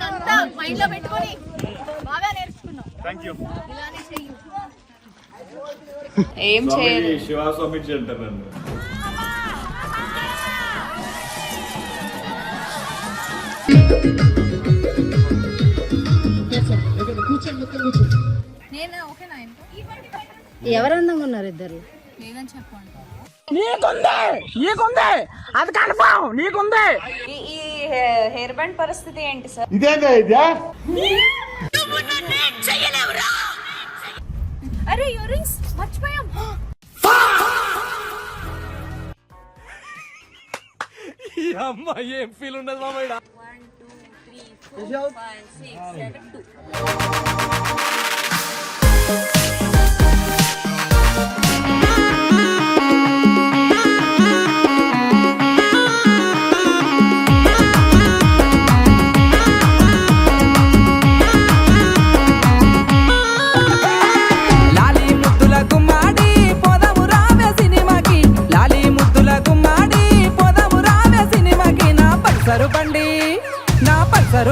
అంతా మైండ్ లో పెట్టుకొని బాగా నేర్చుకున్నాం. థాంక్యూ. ఇలానే చెయ్యి. ఏం చేయరు. శివస్వామి అంటారు నన్ను. నేను ఓకేనా? ఎవరు అందంగా ఉన్నారు ఇద్దరు? లేదని చెప్పండి. అది కన్ఫర్మ్ నీకుంది. ఈ హెయిర్ బ్యాండ్ పరిస్థితి ఏంటి సార్? అరే ఇయర్ రింగ్స్ మర్చిపోయాం. ఈ అమ్మాయి ఏం ఫీల్ ఉండదు మామయ్య. 1 2 3 4 5 6 7 2.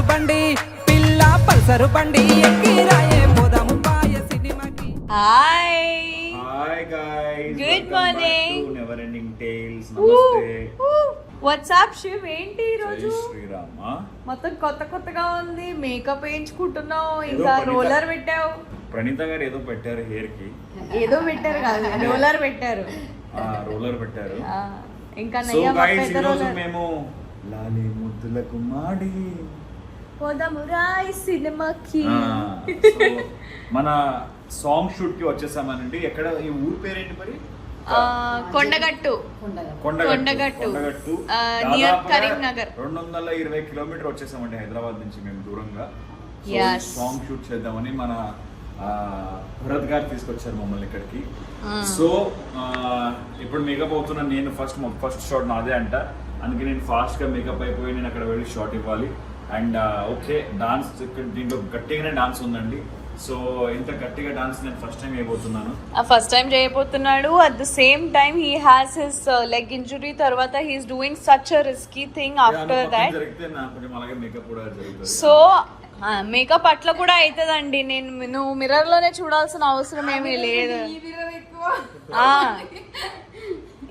బండి పిల్ల పల్సరు బండి ఎక్కి రాయే పోదాము పాయ సినిమాకి. Hi guys, good morning. Never ending tales. నమస్తే. వాట్సాప్ శివ్ ఏంటి ఈ రోజు? జై శ్రీరామ్. మొత్తం కొత్తగా ఉంది. మేకప్ వేయించుకుంటున్నావు, ఇంకా రోలర్ పెట్టావు. ప్రణీత గారు ఏదో పెట్టారు హెయిర్ కి. ఏదో పెట్టారు కాదు, రోలర్ పెట్టారు. రోలర్ పెట్టారు. ఇంకా సో గైస్ ఈ రోజు మేము లాలి ముద్దులకు మాడి పోదాము రాయ్ సినిమాకి. మన సాంగ్ షూట్ కి వచ్చేసామనండి. ఎక్కడ ఈ ఊరు పేరేంటి మరి? కొండగట్టు. నియర్ కరీంనగర్. 220 కిలోమీటర్ వచ్చేసామండి హైదరాబాద్ నుంచి మేము దూరంగా. సాంగ్ షూట్ చేద్దామని మన భరత్ గారు తీసుకొచ్చారు మమ్మల్ని ఇక్కడికి. సో ఇప్పుడు మేకప్ అవుతున్నా నేను. ఫస్ట్ షాట్ నాదే అంట. అందుకే నేను ఫాస్ట్ గా మేకప్ అయిపోయి నేను అక్కడ వెళ్ళి షాట్ ఇవ్వాలి. అండ్ ఓకే, డాన్స్ దీంట్లో గట్టిగానే డాన్స్ ఉందండి. సో ఇంత గట్టిగా డాన్స్ నేను ఫస్ట్ టైం చేయబోతున్నాడు. At the same time he has his leg injury. తర్వాత he's doing such a risky thing after that. So makeup అట్లా కూడా అవుతుందండి. నువ్వు మిర్రర్ లోనే చూడాల్సిన అవసరం ఏమీ లేదు.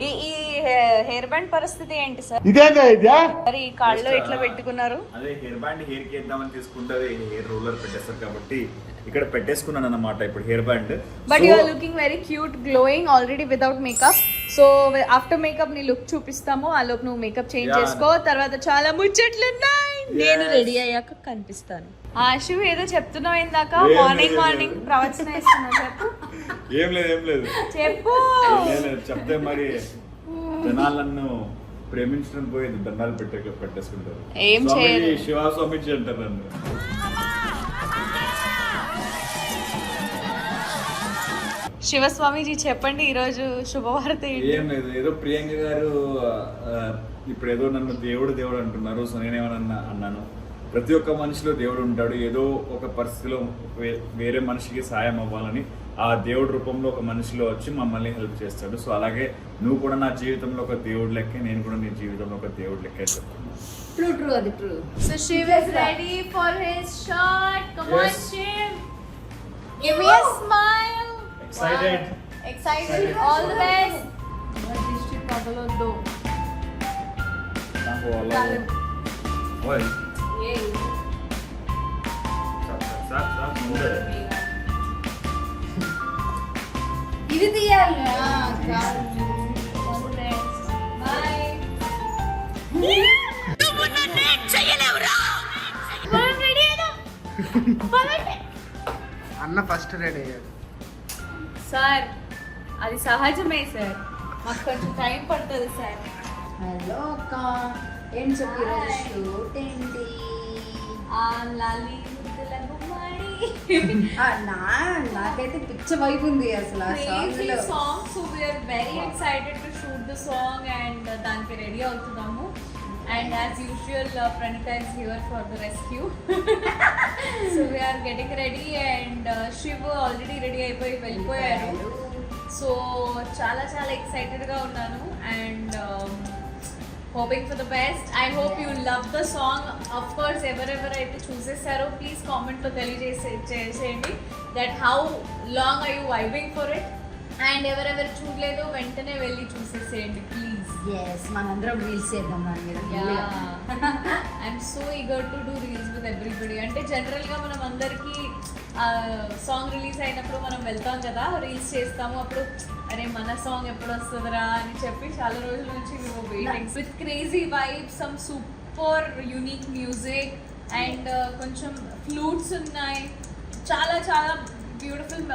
ఈ హెయిర్ బ్యాండ్ పరిస్థితి ఏంటి సార్? మరి ఈ కాళ్ళు ఎట్లా పెట్టుకున్నారు? అదే హెయిర్ బ్యాండ్ హెయిర్ కి వేద్దామని తీసుకుంటే హెయిర్ రోలర్ పెట్టేస్తారు కాబట్టి ఇక్కడ పెట్టేసుకున్నాను అన్నమాట ఇప్పుడు hair band. But you are looking very cute, glowing already without makeup. So after makeup నీ లుక్ చూపిస్తాము. ఆ లోపు నువ్వు మేకప్ చేంజ్ చేసుకో. తర్వాత చాలా ముచ్చట్లు ఉన్నాయి. నేను రెడీ అయ్యాక కనిపిస్తాను. శివ్ ఏదో చెప్తున్నావు ఇందాక. మార్నింగ్ ప్రవచన ఇస్తున్నావు. చెప్పు. ఏం లేదు చెప్పు. చెప్తే మరి జనాలను ప్రేమించడం పోయి దండాలు పెట్టేసుకుంటారు. ఏం చేయాలి? శివస్వామి అంటారు నన్ను. శివస్వామిజీ చెప్పండి ఈరోజు శుభవార్త. ఏం లేదు, ఏదో ప్రియాంక గారు ఇప్పుడు ఏదో నన్ను దేవుడు అంటున్నారు. సో నేనేమన్నా అన్నాను, ప్రతి ఒక్క మనిషిలో దేవుడు ఉంటాడు. ఏదో ఒక పరిస్థితిలో వేరే మనిషికి సాయం అవ్వాలని ఆ దేవుడి రూపంలో ఒక మనిషిలో వచ్చి మమ్మల్ని హెల్ప్ చేస్తాడు. సో అలాగే నువ్వు కూడా నా జీవితంలో ఒక దేవుడు లెక్కే, నేను కూడా నీ జీవితంలో ఒక దేవుడు లెక్కే చెప్తున్నా. ట్రూ అది true. So Shiv is ready for his shot. Come on Shiv. Give me a smile. Excited. All the best. Dishti pagalodo. What? Yay. Stop. ఇది తీయాలి. All the best. Bye. అన్న ఫస్ట్ రెడీ అయ్యాడు sir. అది సహజమే sir, మాకు కొంచెం time పడుతుంది sir. Hello అక్క, ఏం చెప్పి షూట్ ఏంటి? లాలి ముద్దుల గుమ్మడి. నాకైతే పిచ్చ వైబ్ ఉంది అసలు ఆ song. So we are very excited to shoot the song and దానికి రెడీ అవుతున్నాము. And as usual, Pranita is here for the rescue. So we are getting ready and Shiv already ready అయిపోయి వెళ్ళిపోయారు. సో చాలా ఎక్సైటెడ్గా ఉన్నాను. And hoping for the best. I hope you love the song. Of course, ఎవరెవరైతే చూసేసారో please comment లో తెలియజేసేయండి that how long are you vibing for it, and ఎవరెవరు చూడలేదో వెంటనే వెళ్ళి చూసేసేయండి ప్లీజ్. ఎస్ మనందరం రీల్స్ చేద్దాం దాని మీద. I'm so eager to do reels with everybody. అంటే జనరల్గా మనం అందరికీ సాంగ్ రిలీజ్ అయినప్పుడు మనం వెళ్తాం కదా, రీల్స్ చేస్తాము, అప్పుడు అరే మన సాంగ్ ఎప్పుడు వస్తుందిరా అని చెప్పి చాలా రోజుల నుంచి మేము waiting. With crazy vibes, some super unique music and కొంచెం ఫ్లూట్స్ ఉన్నాయి, చాలా చాలా బ్యూటిఫుల్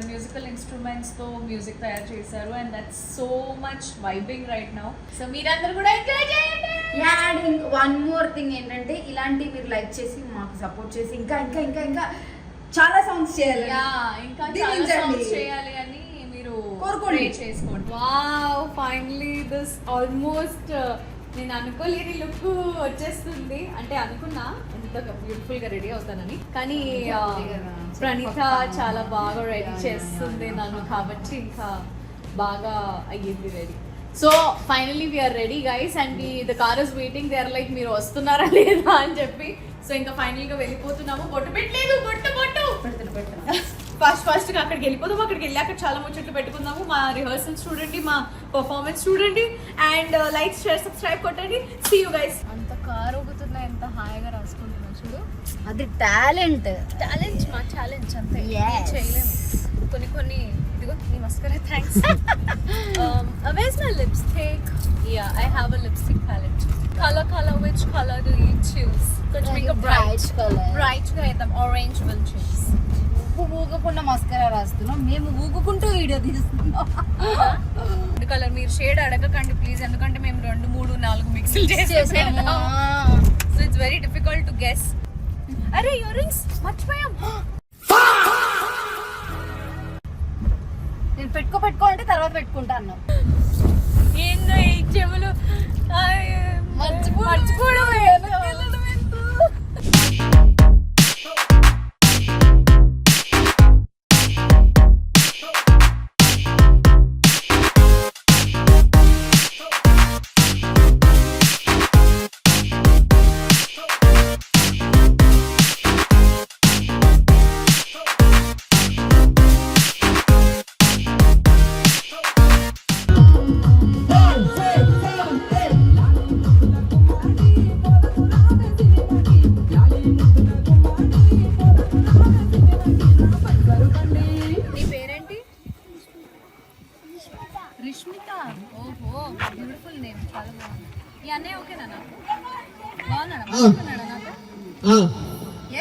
మ్యూజికల్ ఇన్స్ట్రుమెంట్స్తో మ్యూజిక్ తయారు చేశారు and that's so much vibing right now. So మీరందరూ కూడా ఎంజాయ్ చేయండి. అండ్ వన్ మోర్ థింగ్ ఏంటంటే ఇలాంటి మీరు లైక్ చేసి మాకు సపోర్ట్ చేసి ఇంకా ఇంకా ఇంకా ఇంకా చాలా సాంగ్స్ చేయాలి, ఇంకా చాలా సాంగ్స్ చేయాలి అని మీరు కోరుకోండి, చేసుకోండి. వావ్, ఫైనలీ దిస్ ఆల్మోస్ట్ నేను అనుకోలేని లుక్ వచ్చేస్తుంది. అంటే అనుకున్నా ఎంత బ్యూటిఫుల్ గా రెడీ అవుతానని, కానీ ప్రణీత చాలా బాగా రెడీ చేస్తుంది నన్ను, కాబట్టి ఇంకా బాగా అయ్యింది ready. So finally we are ready guys and the car is waiting. They are like మీరు వస్తున్నారా లేదా అని చెప్పి. సో ఇంకా ఫైనల్ గా వెళ్ళిపోతున్నాము. బొట్టు పెట్టలేదు, బొట్టు ఫస్ట్ గా అక్కడికి వెళ్ళిపోతాము. అక్కడికి వెళ్ళి అక్కడ చాలా ముచ్చట్లు పెట్టుకుందాము. మా రిహర్సల్స్ చూడండి, మా పర్ఫార్మెన్స్ చూడండి అండ్ లైక్ షేర్ సబ్స్క్రైబ్ కొట్టండి. See you guys. అంత కారు ఊగుతున్నా, ఎంత హాయిగా రాసుకుంటున్నా చూడు. అది టాలెంట్ మా ఛాలెంజ్ అంతే, చేయలేము. కొన్ని ఇదిగో నీ mascara, thanks. Where's my lipstick? Yeah, I have a lipstick palette. Color, which color do you choose? Could make a bright color. Bright గా వేద్దాం, orange will choose. ఊగకుండా మస్కరా రాస్తున్నాం, మేము ఊగుకుంటూ వీడియో తీస్తున్నాం. కలర్ మీరు షేడ్ అడగకండి ప్లీజ్, ఎందుకంటే మేము 2, 3, 4 మిక్స్లు చేసేసాము. So it's very difficult to guess. అరే ఇయర్ రింగ్స్ మర్చిపోయాం. నేను పెట్టుకో అంటే తర్వాత పెట్టుకుంటా అన్నా. ఏందో ఈ చెవులు మర్చిపోవడం. రిష్మిక. ఓహో, బ్యూటిఫుల్ నేమ్, చాలా బాగుంది. ఈ అన్నయ్య ఓకేనా నాకు? బాగున్నాడా నాకు?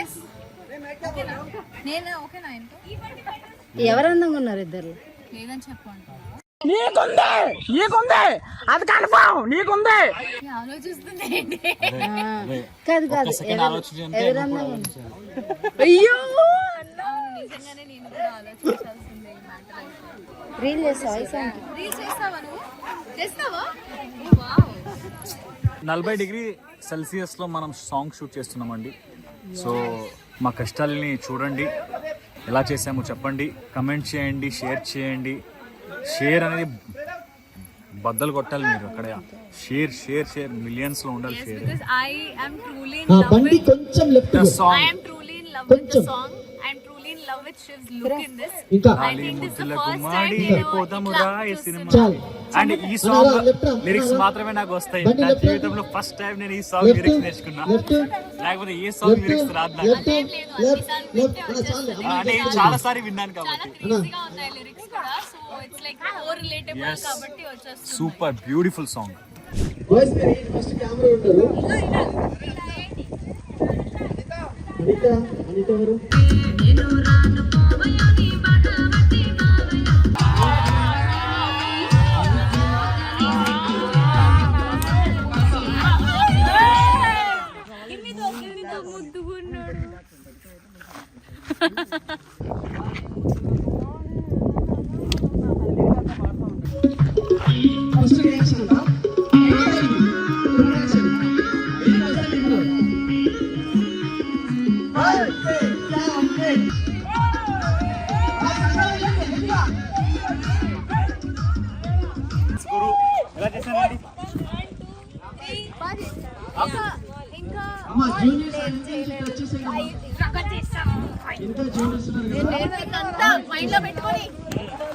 ఎస్, ఓకేనా? నేను ఓకేనా ఆయనతో? ఎవరు అందంగా ఉన్నారు ఇద్దరు? లేదని చెప్పండి. ఆలోచిస్తుంది ఏంటి? కాదు ఎవరు అందంగా ఉన్నారు? అయ్యో, నిజంగానే నేను కూడా ఆలోచించాల్సిందే ఈ మ్యాటర్ అయితే. రీల్ చేస్తావా? రీల్ చేస్తావా నువ్వు? చేస్తావా? 40 డిగ్రీ సెల్సియస్లో మనం సాంగ్ షూట్ చేస్తున్నామండి. సో మా కష్టాలని చూడండి, ఎలా చేసామో చెప్పండి, కమెంట్ చేయండి, షేర్ చేయండి. షేర్ అనేది బద్దలు కొట్టాలి మీరు అక్కడ. షేర్ మిలియన్స్ లో ఉండాలి share. Because I am truly in love with the song. I am truly in love with the song. I am truly in love with Shiv's look in this. I think this is the first time and ఈ song lyrics మాత్రమే నాకు వస్తాయి. నా జీవితంలో first time నేను ఈ song lyrics నేర్చుకున్నా, లేకపోతే ఏ సాంగ్ లిరిక్స్ రాదు నాకు. అంటే చాలా సారి విన్నాను కాబట్టి. Super beautiful song. మైండ్ లో పెట్టుకొని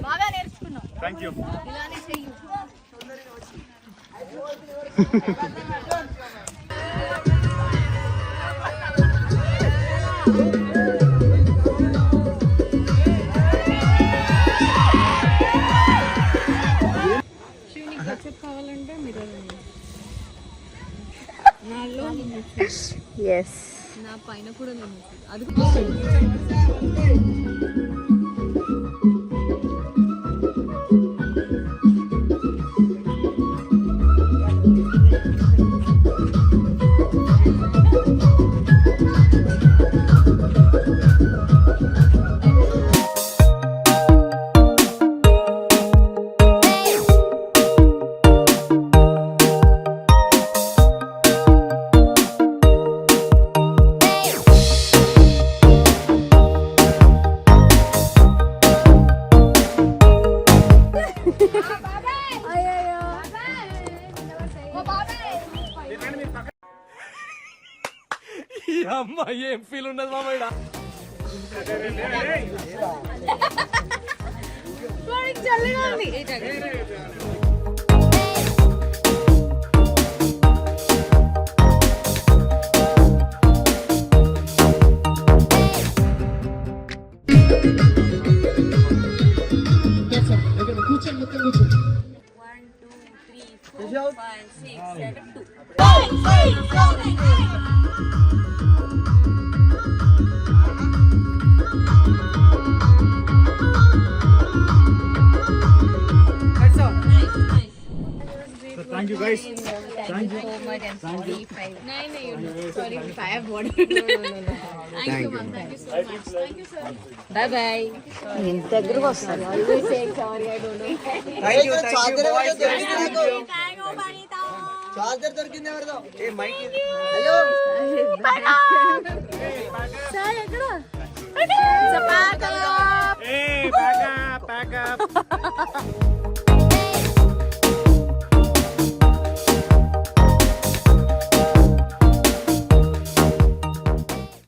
బాగా నేర్చుకున్నాం. Thank you. ఇలానే చెయ్యి. కావాలంటే మీరు నా పైన కూడా అది అమ్మ ఏం ఫీల్ ఉండదు మామయ్య. చల్లగా ఉంది. One, two, three, four, 5, 6, 7, 2. Thank you guys. Thank you so much and sorry if I... Sorry if I have water. Thank you, ma'am. Thank you so much. Thank you, sir. Bye-bye. Always say sorry, I don't know. Charger దొరికింది ఎవరిదో? Sir ఎక్కడ? Hey, back up.